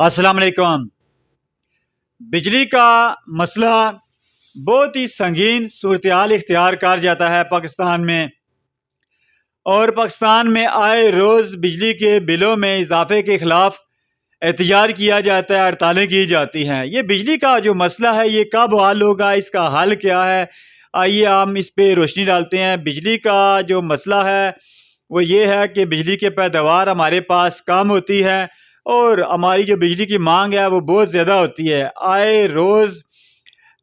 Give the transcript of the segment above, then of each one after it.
السلام علیکم۔ بجلی کا مسئلہ بہت ہی سنگین صورتحال اختیار کر جاتا ہے پاکستان میں، اور پاکستان میں آئے روز بجلی کے بلوں میں اضافے کے خلاف احتجاج کیا جاتا ہے، ہڑتالیں کی جاتی ہیں۔ یہ بجلی کا جو مسئلہ ہے یہ کب حل ہوگا، اس کا حل کیا ہے؟ آئیے ہم اس پہ روشنی ڈالتے ہیں۔ بجلی کا جو مسئلہ ہے وہ یہ ہے کہ بجلی کے پیداوار ہمارے پاس کم ہوتی ہے، اور ہماری جو بجلی کی مانگ ہے وہ بہت زیادہ ہوتی ہے۔ آئے روز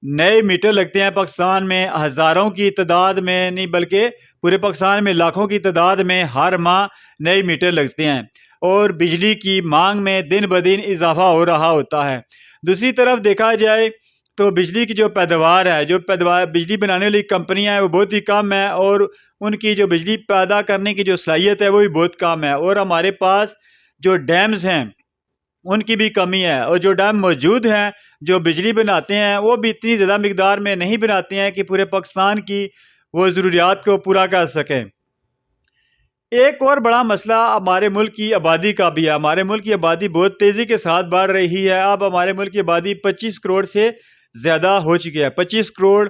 نئے میٹر لگتے ہیں پاکستان میں، ہزاروں کی تعداد میں نہیں بلکہ پورے پاکستان میں لاکھوں کی تعداد میں ہر ماہ نئے میٹر لگتے ہیں، اور بجلی کی مانگ میں دن بدن اضافہ ہو رہا ہوتا ہے۔ دوسری طرف دیکھا جائے تو بجلی کی جو پیداوار ہے، بجلی بنانے والی کمپنیاں ہیں وہ بہت ہی کم ہے، اور ان کی جو بجلی پیدا کرنے کی جو صلاحیت ہے وہ بھی بہت کم ہے، اور ہمارے پاس جو ڈیمز ہیں ان کی بھی کمی ہے، اور جو ڈیم موجود ہیں جو بجلی بناتے ہیں وہ بھی اتنی زیادہ مقدار میں نہیں بناتے ہیں کہ پورے پاکستان کی وہ ضروریات کو پورا کر سکیں۔ ایک اور بڑا مسئلہ ہمارے ملک کی آبادی کا بھی ہے۔ ہمارے ملک کی آبادی بہت تیزی کے ساتھ بڑھ رہی ہے۔ اب ہمارے ملک کی آبادی 25 کروڑ سے زیادہ ہو چکی ہے۔ 25 کروڑ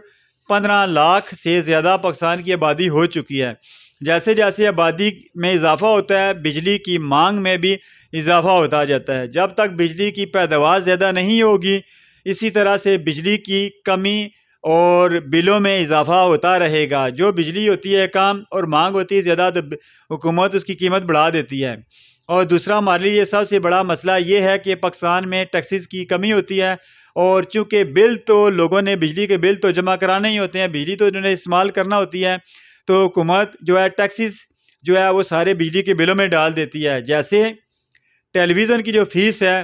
15 لاکھ سے زیادہ پاکستان کی آبادی ہو چکی ہے۔ جیسے جیسے آبادی میں اضافہ ہوتا ہے بجلی کی مانگ میں بھی اضافہ ہوتا جاتا ہے۔ جب تک بجلی کی پیداوار زیادہ نہیں ہوگی، اسی طرح سے بجلی کی کمی اور بلوں میں اضافہ ہوتا رہے گا۔ جو بجلی ہوتی ہے کم اور مانگ ہوتی ہے زیادہ تو حکومت اس کی قیمت بڑھا دیتی ہے۔ اور دوسرا ہمارے لیے سب سے بڑا مسئلہ یہ ہے کہ پاکستان میں ٹیکسز کی کمی ہوتی ہے، اور چونکہ بل تو لوگوں نے بجلی کے بل تو جمع کرانے ہی ہوتے ہیں، بجلی تو انہوں نے استعمال کرنا ہوتی ہے، تو حکومت جو ہے ٹیکسز جو ہے وہ سارے بجلی کے بلوں میں ڈال دیتی ہے۔ جیسے ٹیلی ویژن کی جو فیس ہے،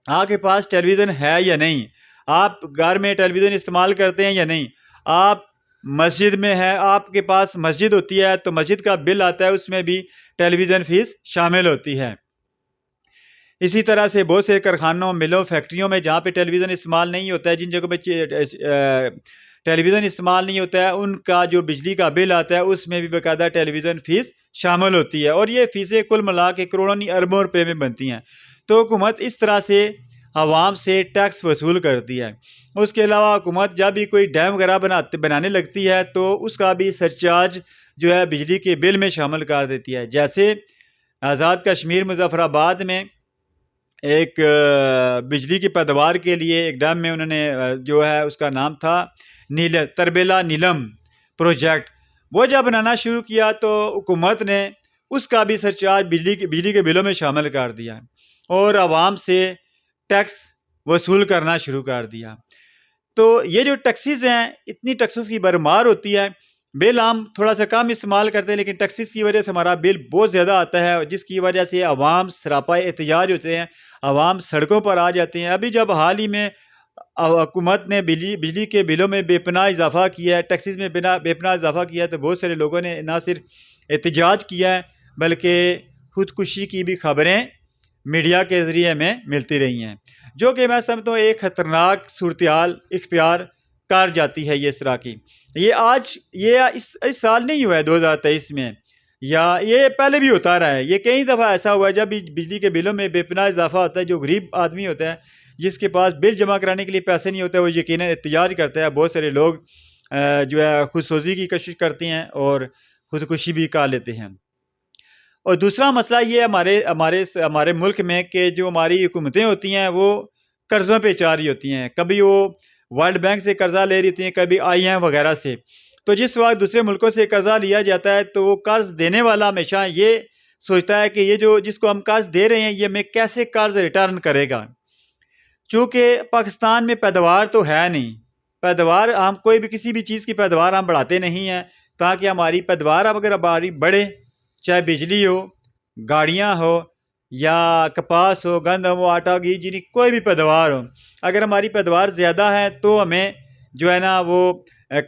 آپ کے پاس ٹیلی ویژن ہے یا نہیں، آپ گھر میں ٹیلی ویژن استعمال کرتے ہیں یا نہیں، آپ مسجد میں ہے، آپ کے پاس مسجد ہوتی ہے تو مسجد کا بل آتا ہے، اس میں بھی ٹیلی ویژن فیس شامل ہوتی ہے۔ اسی طرح سے بہت سے کارخانوں، ملوں، فیکٹریوں میں جہاں پہ ٹیلی ویژن استعمال نہیں ہوتا ہے، جن جگہوں پہ ٹیلی ویژن استعمال نہیں ہوتا ہے، ان کا جو بجلی کا بل آتا ہے اس میں بھی باقاعدہ ٹیلی ویژن فیس شامل ہوتی ہے، اور یہ فیسیں کل ملا کے کروڑوں نہیں اربوں روپے میں بنتی ہیں۔ تو حکومت اس طرح سے عوام سے ٹیکس وصول کرتی ہے۔ اس کے علاوہ حکومت جب بھی کوئی ڈیم وغیرہ بنانے لگتی ہے تو اس کا بھی سرچارج جو ہے بجلی کے بل میں شامل کر دیتی ہے۔ جیسے آزاد کشمیر مظفر آباد میں ایک بجلی کی پیداوار کے لیے ایک ڈیم میں انہوں نے جو ہے اس کا نام تھا تربیلا نیلم پروجیکٹ، وہ جب بنانا شروع کیا تو حکومت نے اس کا بھی سرچارج بجلی کے بلوں میں شامل کر دیا، اور عوام سے ٹیکس وصول کرنا شروع کر دیا۔ تو یہ جو ٹیکسز ہیں، اتنی ٹیکسز کی بھرمار ہوتی ہے، بل ہم تھوڑا سا کم استعمال کرتے ہیں لیکن ٹیکسز کی وجہ سے ہمارا بل بہت زیادہ آتا ہے، جس کی وجہ سے عوام سراپا احتجاج ہوتے ہیں، عوام سڑکوں پر آ جاتے ہیں۔ ابھی جب حال ہی میں حکومت نے بجلی کے بلوں میں بے پناہ اضافہ کیا ہے، ٹیکسز میں بے پناہ اضافہ کیا ہے، تو بہت سارے لوگوں نے نہ صرف احتجاج کیا ہے بلکہ خودکشی کی بھی خبریں میڈیا کے ذریعے میں ملتی رہی ہیں، جو کہ میں سمجھتا ہوں ایک خطرناک صورتحال اختیار کر جاتی ہے۔ یہ اس طرح کی یہ اس سال نہیں ہوا ہے 2023 میں، یا یہ پہلے بھی ہوتا رہا ہے۔ یہ کئی دفعہ ایسا ہوا ہے جب بجلی کے بلوں میں بے پناہ اضافہ ہوتا ہے، جو غریب آدمی ہوتا ہے جس کے پاس بل جمع کرانے کے لیے پیسے نہیں ہوتے، وہ یقیناً احتجاج کرتا ہے۔ بہت سارے لوگ جو ہے خودسوزی کی کوشش کرتے ہیں اور خودکشی بھی کر لیتے ہیں۔ اور دوسرا مسئلہ یہ ہمارے ملک میں کہ جو ہماری حکومتیں ہوتی ہیں وہ قرضوں پہ چار رہی ہوتی ہیں، کبھی وہ ورلڈ بینک سے قرضہ لے رہی ہوتی ہیں، کبھی IMF وغیرہ سے۔ تو جس وقت دوسرے ملکوں سے قرضہ لیا جاتا ہے تو وہ قرض دینے والا ہمیشہ یہ سوچتا ہے کہ یہ جس کو ہم قرض دے رہے ہیں یہ ہمیں کیسے قرض ریٹرن کرے گا، چونکہ پاکستان میں پیداوار تو ہے نہیں، پیداوار ہم کوئی بھی کسی بھی چیز کی پیداوار ہم بڑھاتے نہیں ہیں، تاکہ ہماری پیداوار اب اگر ہماری بڑھے، چاہے بجلی ہو، گاڑیاں ہو، یا کپاس ہو، گندم ہو، آٹا گھی، جنی کوئی بھی پیداوار ہو، اگر ہماری پیداوار زیادہ ہے تو ہمیں جو ہے نا وہ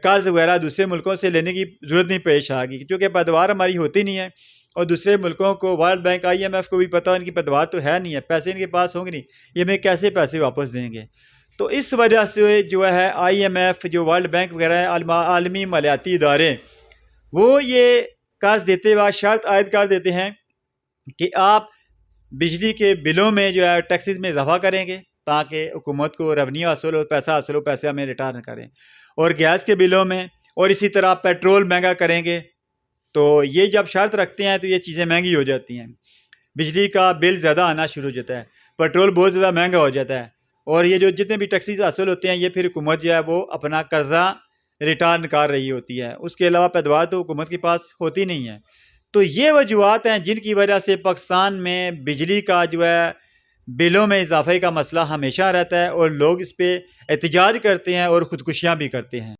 قرض وغیرہ دوسرے ملکوں سے لینے کی ضرورت نہیں پیش آ گی، کیونکہ پیداوار ہماری ہوتی نہیں ہے، اور دوسرے ملکوں کو ورلڈ بینک IMF کو بھی پتہ ان کی پیداوار تو ہے نہیں ہے، پیسے ان کے پاس ہوں گے نہیں، یہ ہمیں کیسے پیسے واپس دیں گے۔ تو اس وجہ سے جو ہے IMF، جو ورلڈ بینک وغیرہ ہے، عالمی مالیاتی ادارے، وہ یہ قرض دیتے وقت شرط عائد کر دیتے ہیں کہ آپ بجلی کے بلوں میں جو ہے ٹیکسز میں اضافہ کریں گے تاکہ حکومت کو ریونیو حاصل ہو، پیسہ ہمیں ریٹرن کریں، اور گیس کے بلوں میں اور اسی طرح پیٹرول مہنگا کریں گے۔ تو یہ جب شرط رکھتے ہیں تو یہ چیزیں مہنگی ہو جاتی ہیں، بجلی کا بل زیادہ آنا شروع ہو جاتا ہے، پیٹرول بہت زیادہ مہنگا ہو جاتا ہے، اور یہ جو جتنے بھی ٹیکسیز حاصل ہوتے ہیں یہ پھر حکومت جو ہے وہ اپنا قرضہ ریٹرن کر رہی ہوتی ہے، اس کے علاوہ پیداوار تو حکومت کے پاس ہوتی نہیں ہے۔ تو یہ وجوہات ہیں جن کی وجہ سے پاکستان میں بجلی کا جو ہے بلوں میں اضافے کا مسئلہ ہمیشہ رہتا ہے، اور لوگ اس پہ احتجاج کرتے ہیں اور خودکشیاں بھی کرتے ہیں۔